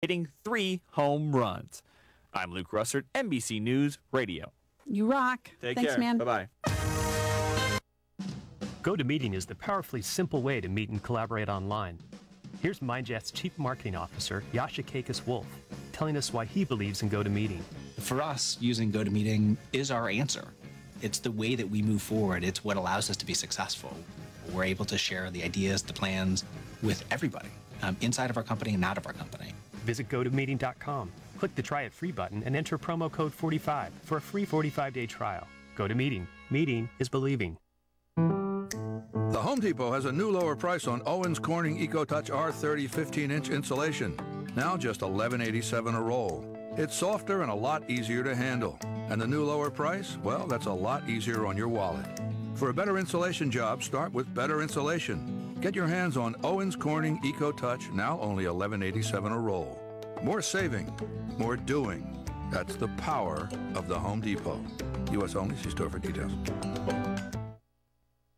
hitting 3 home runs. I'm Luke Russert, NBC News Radio. You rock. Thanks, care. Man. Bye-bye. GoToMeeting is the powerfully simple way to meet and collaborate online. Here's MindJet's Chief Marketing Officer, Yasha Kakis-Wolf, telling us why he believes in GoToMeeting. For us, using GoToMeeting is our answer. It's the way that we move forward. It's what allows us to be successful. We're able to share the ideas, the plans with everybody, inside of our company and out of our company. Visit GoToMeeting.com. Click the Try It Free button and enter promo code 45 for a free 45-day trial. GoToMeeting. Meeting is believing. The Home Depot has a new lower price on Owens Corning EcoTouch R30 15-inch insulation. Now just $11.87 a roll. It's softer and a lot easier to handle. And the new lower price? Well, that's a lot easier on your wallet. For a better insulation job, start with better insulation. Get your hands on Owens Corning EcoTouch, now only $11.87 a roll. More saving, more doing. That's the power of the Home Depot. U.S. only. See store for details.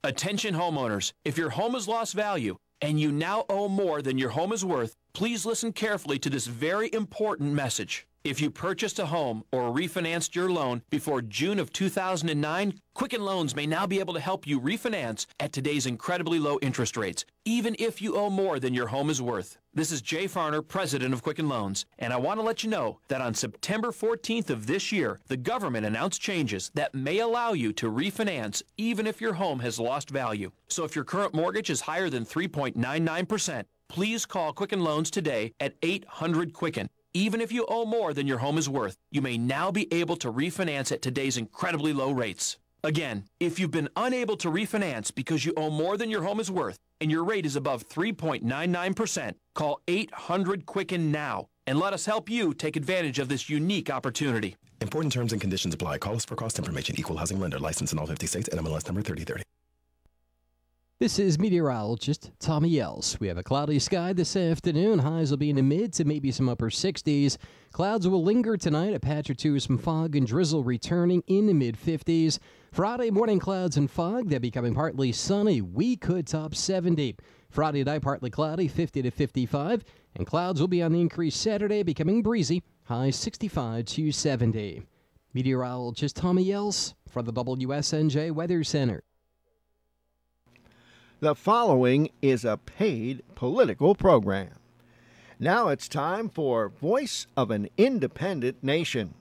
Attention homeowners, if your home has lost value and you now owe more than your home is worth, please listen carefully to this very important message. If you purchased a home or refinanced your loan before June of 2009, Quicken Loans may now be able to help you refinance at today's incredibly low interest rates, even if you owe more than your home is worth. This is Jay Farner, president of Quicken Loans, and I want to let you know that on September 14th of this year, the government announced changes that may allow you to refinance even if your home has lost value. So if your current mortgage is higher than 3.99%, please call Quicken Loans today at 800-QUICKEN. Even if you owe more than your home is worth, you may now be able to refinance at today's incredibly low rates. Again, if you've been unable to refinance because you owe more than your home is worth and your rate is above 3.99%, call 800-QUICKEN now and let us help you take advantage of this unique opportunity. Important terms and conditions apply. Call us for cost information. Equal housing lender. License in all 50 states. NMLS number 3030. This is meteorologist Tommy Els. We have a cloudy sky this afternoon. Highs will be in the mid to maybe some upper 60s. Clouds will linger tonight. A patch or two of some fog and drizzle returning in the mid 50s. Friday morning clouds and fog. They're becoming partly sunny. We could top 70. Friday night partly cloudy, 50 to 55. And clouds will be on the increase Saturday, becoming breezy. High 65 to 70. Meteorologist Tommy Els from the WSNJ Weather Center. The following is a paid political program. Now it's time for Voice of an Independent Nation.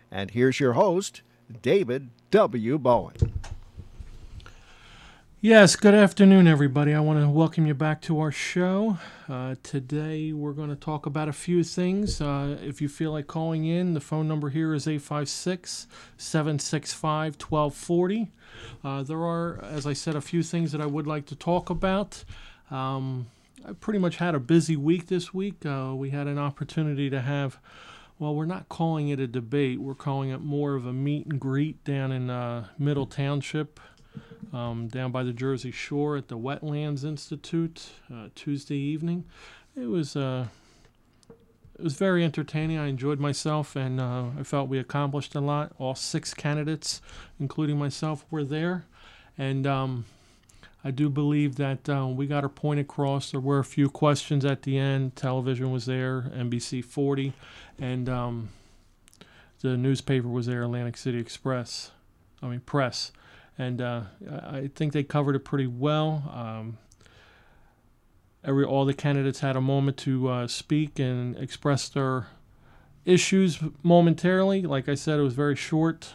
And here's your host, David W. Bowen. Yes, good afternoon, everybody. I want to welcome you back to our show. Today we're going to talk about a few things. If you feel like calling in, the phone number here is 856-765-1240. There are, as I said, a few things that I would like to talk about. I pretty much had a busy week this week. We had an opportunity to have, well, we're not calling it a debate. We're calling it more of a meet and greet down in Middle Township, down by the Jersey Shore at the Wetlands Institute Tuesday evening. It was very entertaining. I enjoyed myself, and I felt we accomplished a lot. All 6 candidates, including myself, were there. And I do believe that we got our point across. There were a few questions at the end. Television was there, NBC 40, and the newspaper was there, Atlantic City Press. And I think they covered it pretty well. All the candidates had a moment to speak and express their issues momentarily. Like I said, it was very short,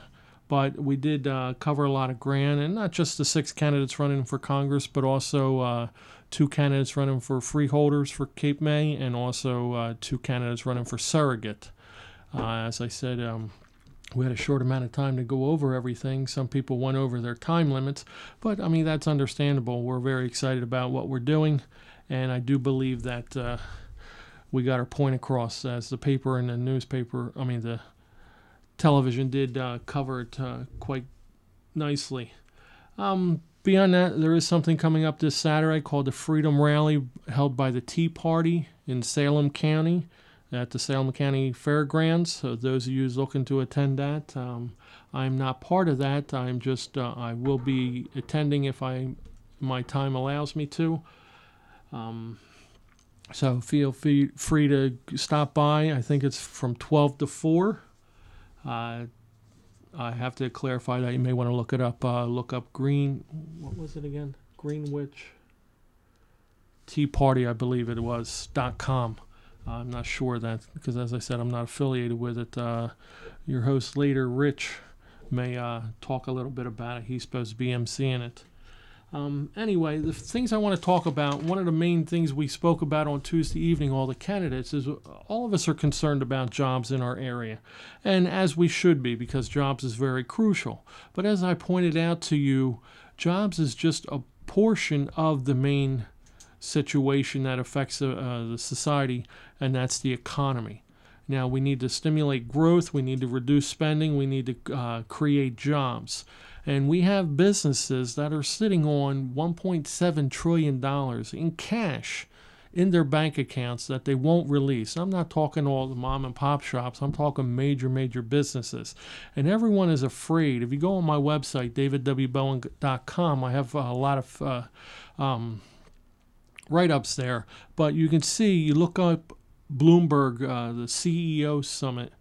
but we did cover a lot of ground, and not just the 6 candidates running for Congress, but also 2 candidates running for freeholders for Cape May, and also 2 candidates running for surrogate. As I said, we had a short amount of time to go over everything. Some people went over their time limits, but I mean, that's understandable. We're very excited about what we're doing, and I do believe that we got our point across, as the paper and the television did cover it quite nicely. Beyond that, there is something coming up this Saturday called the Freedom Rally, held by the Tea Party in Salem County, at the Salem County Fairgrounds. So those of you who's looking to attend that, I'm not part of that. I'm just I will be attending if my time allows me to. So feel free to stop by. I think it's from 12 to 4. I have to clarify that. You may want to look it up. Look up what was it again? Greenwich Tea Party, I believe it was, .com. I'm not sure that, because as I said, I'm not affiliated with it. Your host later, Rich, may talk a little bit about it. He's supposed to be emceeing it. Anyway, the things I want to talk about, one of the main things we spoke about on Tuesday evening, all the candidates, is all of us are concerned about jobs in our area. And as we should be, because jobs is very crucial. But as I pointed out to you, jobs is just a portion of the main situation that affects the society, and that's the economy. Now, we need to stimulate growth, we need to reduce spending, we need to create jobs. And we have businesses that are sitting on $1.7 trillion in cash in their bank accounts that they won't release. I'm not talking all the mom and pop shops. I'm talking major businesses. And everyone is afraid. If you go on my website, davidwbowen.com, I have a lot of write-ups there. But you can see, you look up Bloomberg, the CEO Summit.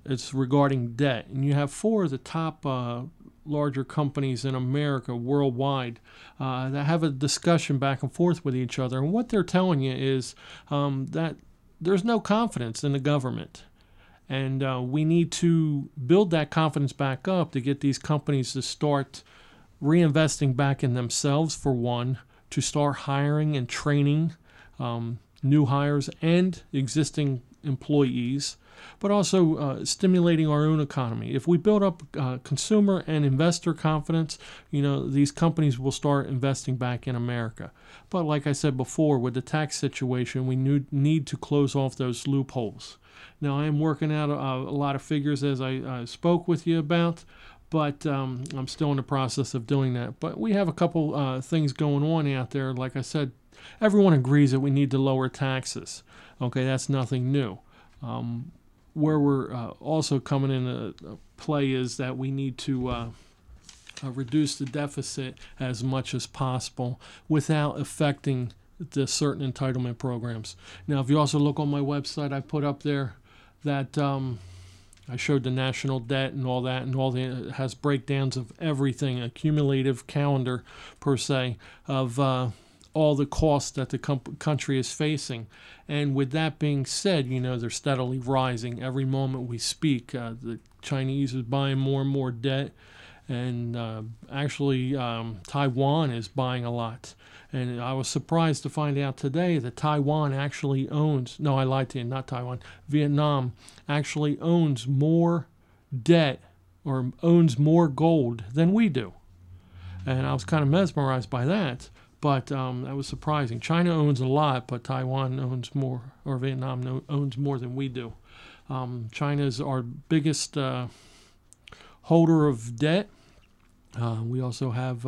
It's regarding debt. And you have 4 of the top larger companies in America worldwide that have a discussion back and forth with each other. And what they're telling you is that there's no confidence in the government. And we need to build that confidence back up to get these companies to start reinvesting back in themselves, for one, to start hiring and training new hires and existing employees, but also stimulating our own economy. If we build up consumer and investor confidence, these companies will start investing back in America. But like I said before, with the tax situation, we need to close off those loopholes. Now, I am working out a lot of figures as I spoke with you about, but I'm still in the process of doing that. But we have a couple things going on out there. Like I said, everyone agrees that we need to lower taxes. Okay, that's nothing new. Where we're also coming into play is that we need to reduce the deficit as much as possible without affecting the certain entitlement programs. Now, if you also look on my website, I put up there that I showed the national debt and all that, and it has breakdowns of everything, a cumulative calendar per se of all the costs that the country is facing. And with that being said, they're steadily rising. Every moment we speak, the Chinese is buying more and more debt. And actually, Taiwan is buying a lot. And I was surprised to find out today that Taiwan actually owns, no, I lied to you, not Taiwan, Vietnam actually owns more debt or owns more gold than we do. And I was kind of mesmerized by that. But that was surprising. China owns a lot, but Taiwan owns more, or Vietnam owns more than we do. China is our biggest holder of debt. We also have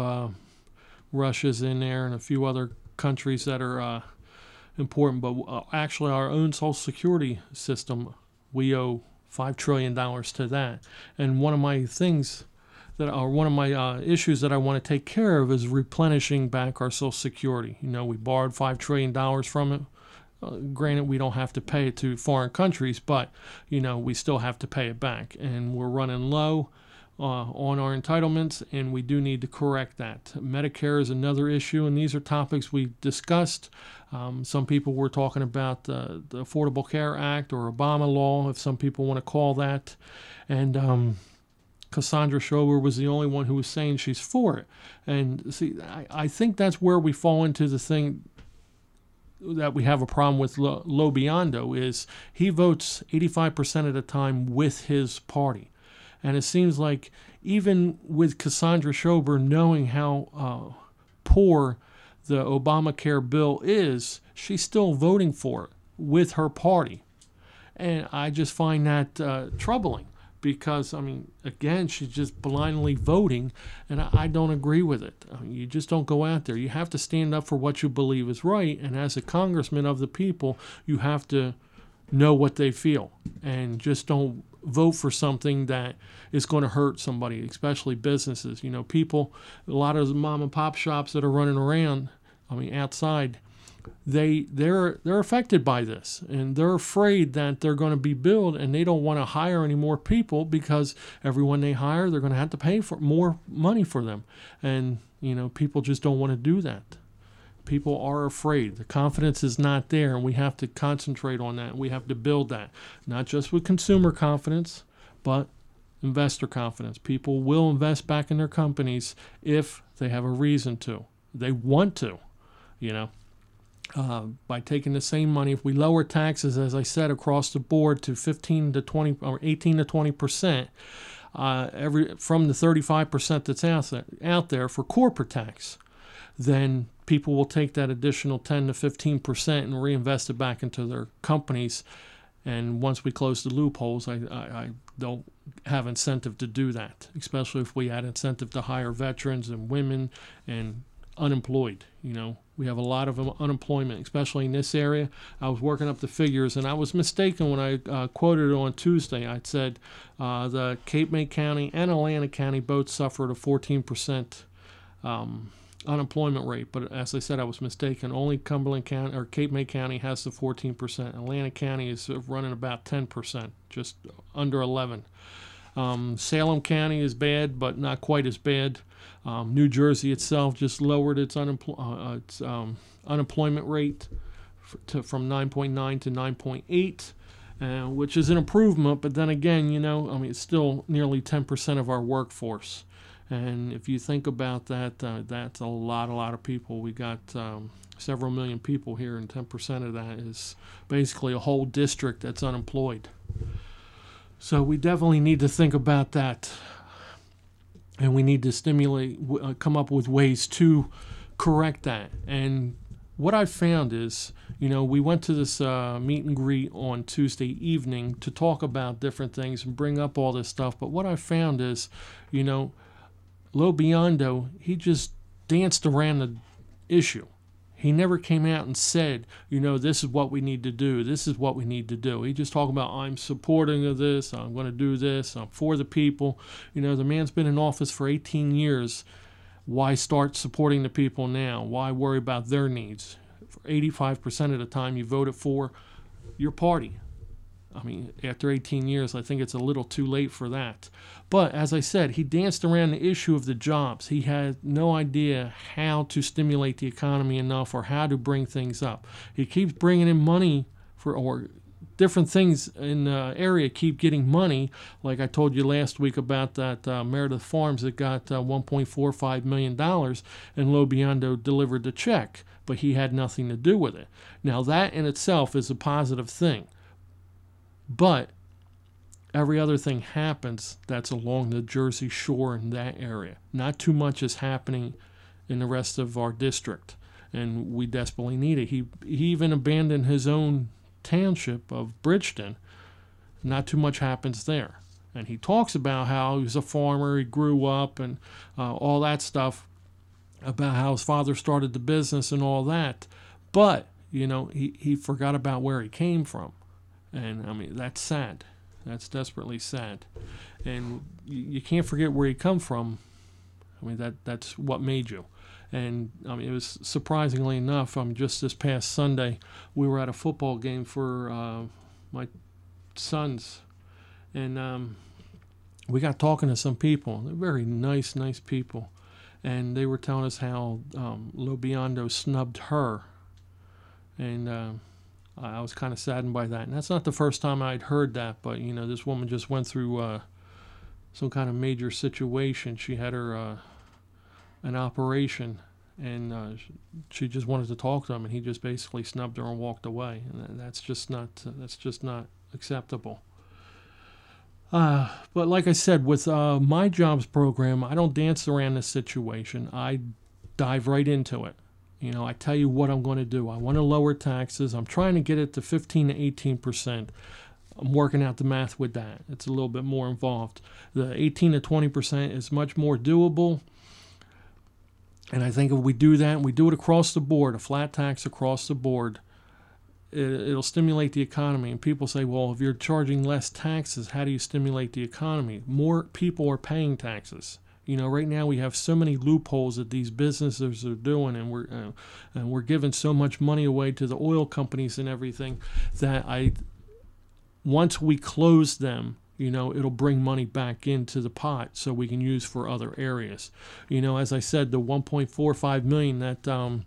Russia's in there and a few other countries that are important. But actually, our own Social Security system, we owe $5 trillion to that. And one of my things one of my issues that I want to take care of is replenishing back our Social Security. We borrowed $5 trillion from it. Granted, we don't have to pay it to foreign countries, but, we still have to pay it back. And we're running low on our entitlements, and we do need to correct that. Medicare is another issue, and these are topics we discussed. Some people were talking about the Affordable Care Act or Obama law, if some people want to call that. And Cassandra Schober was the only one who was saying she's for it. And see, I think that's where we fall into the thing that we have a problem with Lobiondo is he votes 85% of the time with his party. And it seems like even with Cassandra Schober knowing how poor the Obamacare bill is, she's still voting for it with her party. And I just find that troubling. Because, again, she's just blindly voting, and I don't agree with it. You just don't go out there. You have to stand up for what you believe is right, and as a congressman of the people, you have to know what they feel, and just don't vote for something that is going to hurt somebody, especially businesses. People, a lot of the mom and pop shops that are running around, outside, they're affected by this, and they're afraid that they're going to be billed, and they don't want to hire any more people because everyone they hire, they're going to have to pay for more money for them. And, people just don't want to do that. People are afraid. The confidence is not there, and we have to concentrate on that. We have to build that, not just with consumer confidence, but investor confidence. People will invest back in their companies if they have a reason to. They want to, by taking the same money. If we lower taxes, as I said, across the board to 15 to 20 or 18 to 20%, from the 35% that's out there for corporate tax, then people will take that additional 10 to 15% and reinvest it back into their companies. And once we close the loopholes, I don't have incentive to do that, especially if we add incentive to hire veterans and women and unemployed. We have a lot of unemployment, especially in this area. I was working up the figures, and I was mistaken when I quoted it on Tuesday. I said the Cape May County and Atlantic County both suffered a 14% unemployment rate, but as I said, I was mistaken. Only Cumberland County or Cape May County has the 14%. Atlantic County is running about 10%, just under 11. Salem County is bad, but not quite as bad. New Jersey itself just lowered its unemployment rate from 9.9 to 9.8, which is an improvement. But then again, it's still nearly 10% of our workforce. And if you think about that, that's a lot of people. We got several million people here, and 10% of that is basically a whole district that's unemployed. So we definitely need to think about that, and we need to come up with ways to correct that. And what I found is, we went to this meet and greet on Tuesday evening to talk about different things and bring up all this stuff. But what I found is, Lo Biondo, he just danced around the issue. He never came out and said, this is what we need to do. This is what we need to do. He just talked about, I'm supporting of this. I'm going to do this. I'm for the people. The man's been in office for 18 years. Why start supporting the people now? Why worry about their needs? For 85% of the time, you voted for your party. After 18 years, I think it's a little too late for that. But as I said, he danced around the issue of the jobs. He had no idea how to stimulate the economy enough or how to bring things up. He keeps bringing in money or different things in the area keep getting money. Like I told you last week about that Meredith Farms that got $1.45 million, and Lo Biondo delivered the check, but he had nothing to do with it. Now that in itself is a positive thing. But every other thing happens that's along the Jersey Shore in that area. Not too much is happening in the rest of our district, and we desperately need it. He even abandoned his own township of Bridgeton. Not too much happens there. And he talks about how he was a farmer, he grew up, and all that stuff, about how his father started the business and all that. But, he forgot about where he came from. And, that's sad. That's desperately sad. And you can't forget where you come from. That's what made you. And, it was surprisingly enough, just this past Sunday, we were at a football game for my sons. And we got talking to some people. They're very nice people. And they were telling us how Lo Biondo snubbed her. And I was kind of saddened by that. And that's not the first time I'd heard that, but, this woman just went through some kind of major situation. She had her an operation, and she just wanted to talk to him, and he just basically snubbed her and walked away. And that's just not acceptable. But like I said, with my jobs program, I don't dance around this situation. I dive right into it. I tell you what I'm going to do. I want to lower taxes. I'm trying to get it to 15 to 18%. I'm working out the math with that. It's a little bit more involved. The 18 to 20% is much more doable. And I think if we do that, and we do it across the board, a flat tax across the board, it'll stimulate the economy. And people say, well, if you're charging less taxes, how do you stimulate the economy? More people are paying taxes. Right now we have so many loopholes that these businesses are doing, and we're giving so much money away to the oil companies and everything that once we close them, it'll bring money back into the pot so we can use for other areas. As I said, the $1.45 million that the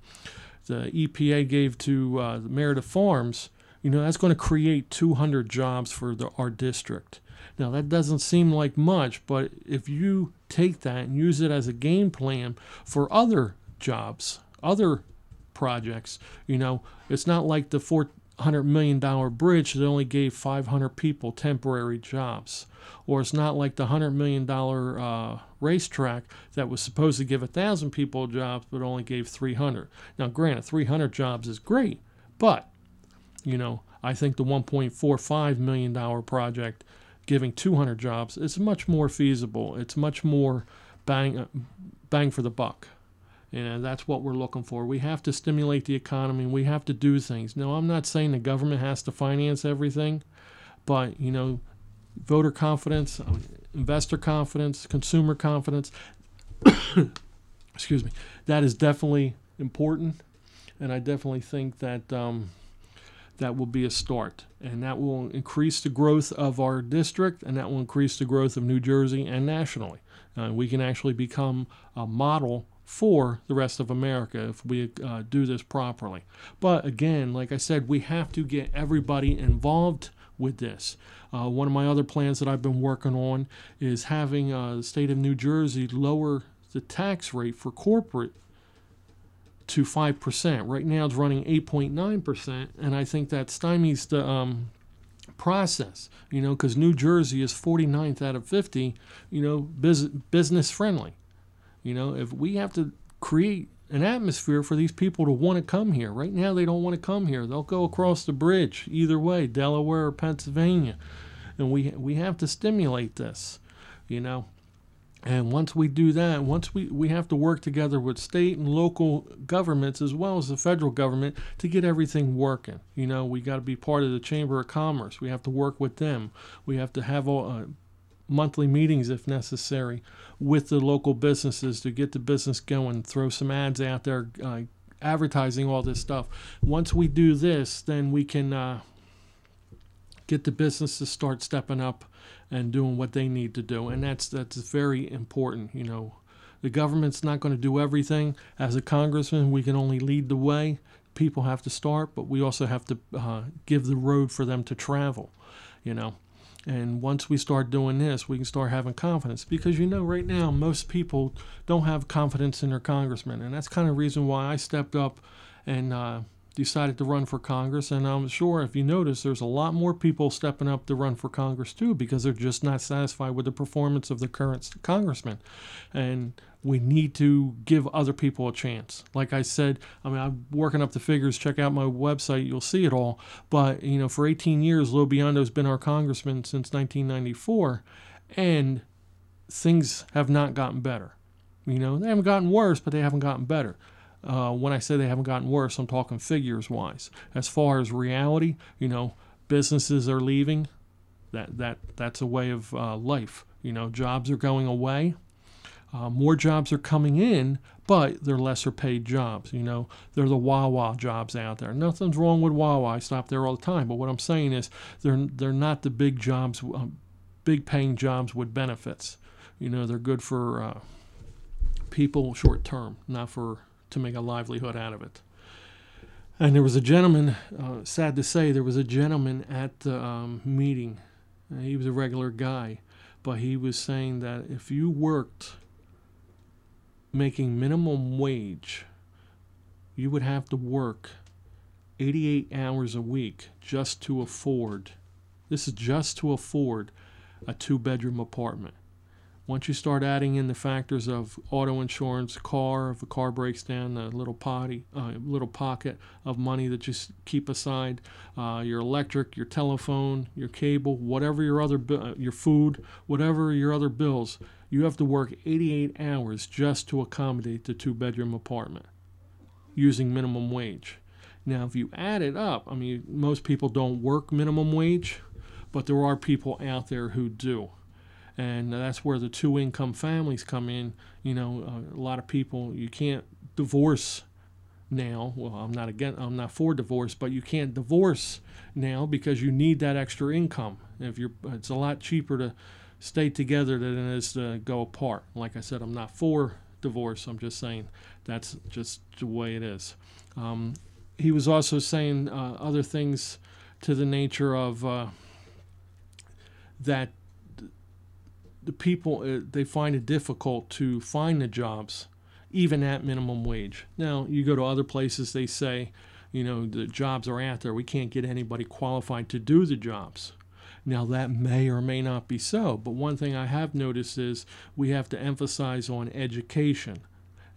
EPA gave to the Meredith Farms, that's going to create 200 jobs for our district. Now, that doesn't seem like much, but if you take that and use it as a game plan for other jobs, other projects, it's not like the $400 million bridge that only gave 500 people temporary jobs. Or it's not like the $100 million racetrack that was supposed to give 1,000 people jobs but only gave 300. Now, granted, 300 jobs is great, but, I think the $1.45 million project giving 200 jobs is much more feasible. It's much more bang for the buck. And that's what we're looking for. We have to stimulate the economy. We have to do things. Now, I'm not saying the government has to finance everything, but, voter confidence, investor confidence, consumer confidence, excuse me, that is definitely important. And I definitely think that that will be a start. And that will increase the growth of our district, and that will increase the growth of New Jersey and nationally. We can actually become a model for the rest of America if we do this properly. But again, like I said, we have to get everybody involved with this. One of my other plans that I've been working on is having the state of New Jersey lower the tax rate for corporate to 5%. Right now it's running 8.9%, and I think that stymies the process, because New Jersey is 49th out of 50, business friendly. If we have to create an atmosphere for these people to want to come here. Right now they don't want to come here. They'll go across the bridge either way, Delaware or Pennsylvania. And we have to stimulate this, And once we do that, once we have to work together with state and local governments as well as the federal government to get everything working. We got to be part of the Chamber of Commerce. We have to work with them. We have to have monthly meetings if necessary with the local businesses to get the business going, throw some ads out there, advertising all this stuff. Once we do this, then we can get the businesses start stepping up and doing what they need to do. And that's very important. The government's not going to do everything. As a congressman, we can only lead the way. People have to start, but we also have to give the road for them to travel, And once we start doing this, we can start having confidence. Because, right now, most people don't have confidence in their congressman. And that's kind of the reason why I stepped up and decided to run for Congress. And I'm sure if you notice, there's a lot more people stepping up to run for Congress, too, because they're just not satisfied with the performance of the current congressman. And we need to give other people a chance. Like I said, I'm working up the figures. Check out my website. You'll see it all. But, for 18 years, Lo Biondo's been our congressman since 1994, and things have not gotten better. They haven't gotten worse, but they haven't gotten better. When I say they haven't gotten worse, I'm talking figures-wise. As far as reality, businesses are leaving. That's a way of life. Jobs are going away. More jobs are coming in, but they're lesser paid jobs. They're the Wawa jobs out there. Nothing's wrong with Wawa. I stop there all the time. But what I'm saying is they're not the big jobs, big paying jobs with benefits. They're good for people short term, not to make a livelihood out of it. And there was a gentleman, sad to say, there was a gentleman at the meeting. He was a regular guy, but he was saying that if you worked making minimum wage, you would have to work 88 hours a week just to afford, this is just to afford a 2-bedroom apartment. Once you start adding in the factors of auto insurance, if a car breaks down, a little pocket of money that you keep aside, your electric, your telephone, your cable, whatever your food, whatever your other bills, you have to work 88 hours just to accommodate the 2-bedroom apartment using minimum wage. Now, if you add it up, most people don't work minimum wage, but there are people out there who do. And that's where the two-income families come in. A lot of people, you can't divorce now. Well, I'm not for divorce, but you can't divorce now because you need that extra income. It's a lot cheaper to stay together than it is to go apart. Like I said, I'm not for divorce. I'm just saying that's just the way it is. He was also saying other things to the nature of that the people, they find it difficult to find the jobs, even at minimum wage. Now, you go to other places, they say, the jobs are out there. We can't get anybody qualified to do the jobs. Now, that may or may not be so, but one thing I have noticed is we have to emphasize on education.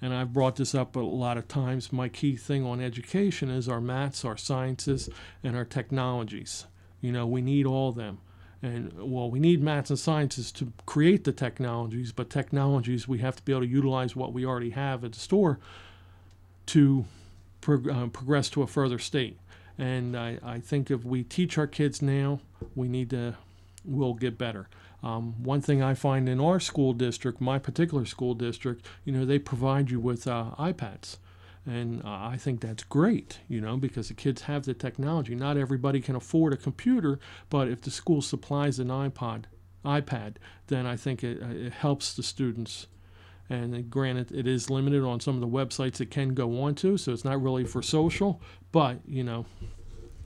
And I've brought this up a lot of times. My key thing on education is our maths, our sciences, and our technologies. We need all of them. And, we need maths and sciences to create the technologies, but technologies, we have to be able to utilize what we already have at the store to progress to a further state. And I think if we teach our kids now, we'll get better. One thing I find in our school district, my particular school district, they provide you with iPads. And I think that's great, because the kids have the technology. Not everybody can afford a computer, but if the school supplies an iPad, then I think it helps the students. And granted, it is limited on some of the websites it can go onto, so it's not really for social, but,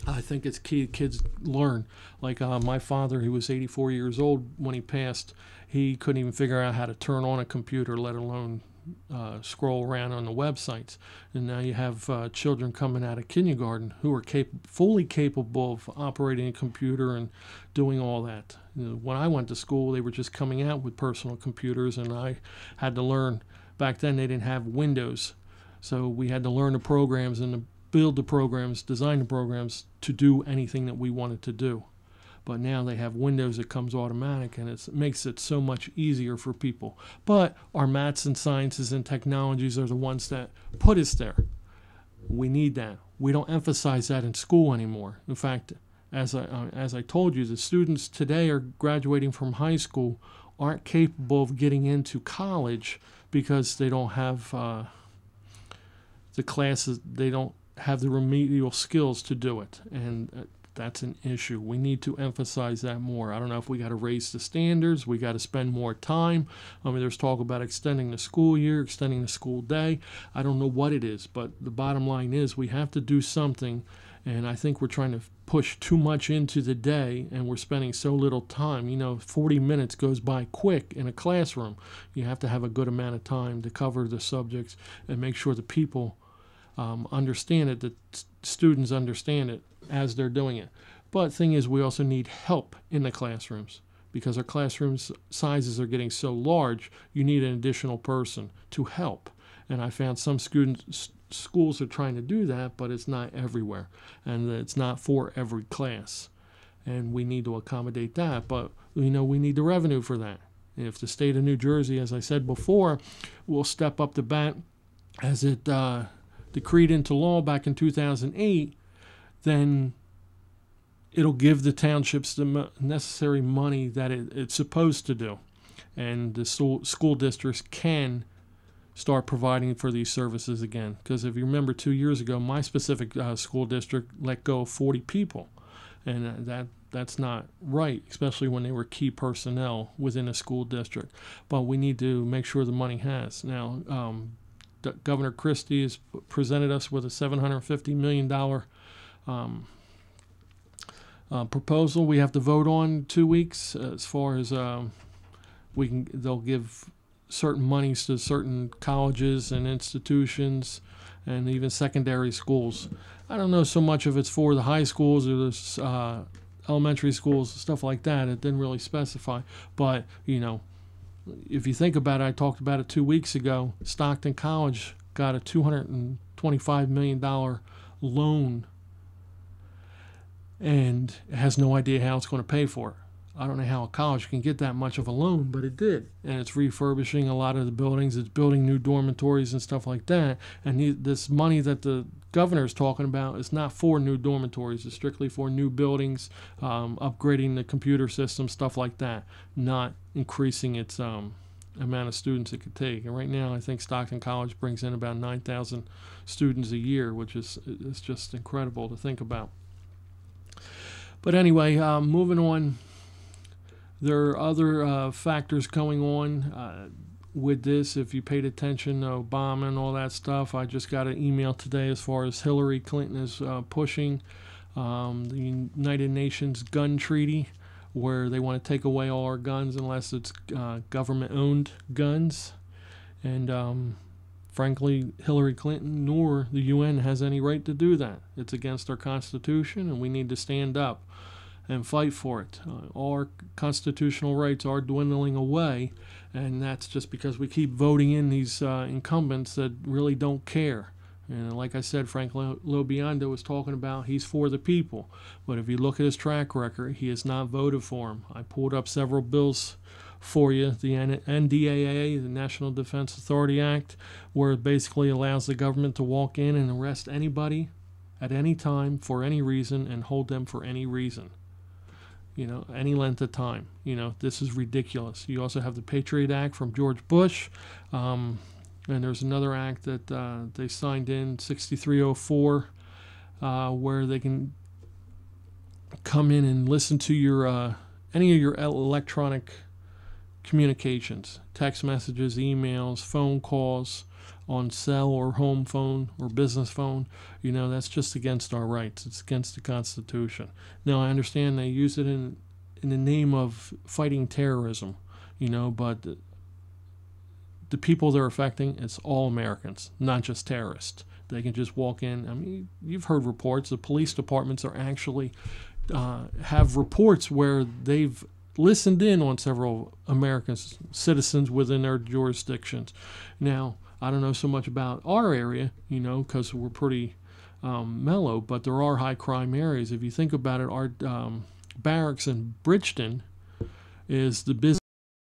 I think it's key kids learn. Like my father, he was 84 years old when he passed. He couldn't even figure out how to turn on a computer, let alone scroll around on the websites. And now you have children coming out of kindergarten who are fully capable of operating a computer and doing all that. When I went to school, they were just coming out with personal computers, and I had to learn. Back then, they didn't have Windows, so we had to learn the programs and build the programs, design the programs to do anything that we wanted to do. But now they have Windows that comes automatic, and it makes it so much easier for people. But our maths and sciences and technologies are the ones that put us there. We need that. We don't emphasize that in school anymore. In fact, as I told you, the students today are graduating from high school aren't capable of getting into college because they don't have the classes, they don't have the remedial skills to do it. And that's an issue. We need to emphasize that more. I don't know if we got to raise the standards. We got to spend more time. There's talk about extending the school year, extending the school day. I don't know what it is, but the bottom line is we have to do something. And I think we're trying to push too much into the day, and we're spending so little time. 40 minutes goes by quick in a classroom. You have to have a good amount of time to cover the subjects and make sure the people understand it, that students understand it as they're doing it. But the thing is, we also need help in the classrooms because our classroom sizes are getting so large. You need an additional person to help. And I found some schools are trying to do that, but it's not everywhere, and it's not for every class. And we need to accommodate that, but we need the revenue for that. If the state of New Jersey, as I said before, will step up the bat as it decreed into law back in 2008, then it'll give the townships the necessary money that it's supposed to do. And the school districts can start providing for these services again. Because if you remember 2 years ago, my specific school district let go of 40 people. And that's not right, especially when they were key personnel within a school district. But we need to make sure the money has. Now, Governor Christie has presented us with a $750 million proposal we have to vote on in 2 weeks. As far as they'll give certain monies to certain colleges and institutions and even secondary schools. I don't know so much if it's for the high schools or the elementary schools, stuff like that. It didn't really specify. But, if you think about it, I talked about it 2 weeks ago. Stockton College got a $225 million loan and has no idea how it's going to pay for it. I don't know how a college can get that much of a loan, but it did. And it's refurbishing a lot of the buildings. It's building new dormitories and stuff like that. And this money that the governor is talking about is not for new dormitories. It's strictly for new buildings, upgrading the computer system, stuff like that, not increasing its amount of students it could take. And right now, I think Stockton College brings in about 9,000 students a year, which is just incredible to think about. But anyway, moving on. There are other factors going on with this. If you paid attention to Obama and all that stuff, I just got an email today as far as Hillary Clinton is pushing the United Nations gun treaty, where they want to take away all our guns unless it's government-owned guns. And frankly, Hillary Clinton nor the UN has any right to do that. It's against our Constitution, and we need to stand up and fight for it. Our constitutional rights are dwindling away, and that's just because we keep voting in these incumbents that really don't care. And like I said, Frank Lobiondo was talking about he's for the people. But if you look at his track record, he has not voted for him. I pulled up several bills for you. The NDAA, the National Defense Authority Act, where it basically allows the government to walk in and arrest anybody at any time for any reason and hold them for any reason. Any length of time. This is ridiculous. You also have the Patriot Act from George Bush. And there's another act that they signed in, 6304, where they can come in and listen to your any of your electronic communications, text messages, emails, phone calls on cell or home phone or business phone. That's just against our rights. It's against the Constitution. Now, I understand they use it in the name of fighting terrorism, but the people they're affecting, it's all Americans, not just terrorists. They can just walk in. I mean, you've heard reports. The police departments are actually have reports where they've listened in on several American citizens within their jurisdictions. Now, I don't know so much about our area, because we're pretty mellow, but there are high crime areas. If you think about it, our barracks in Bridgeton is the business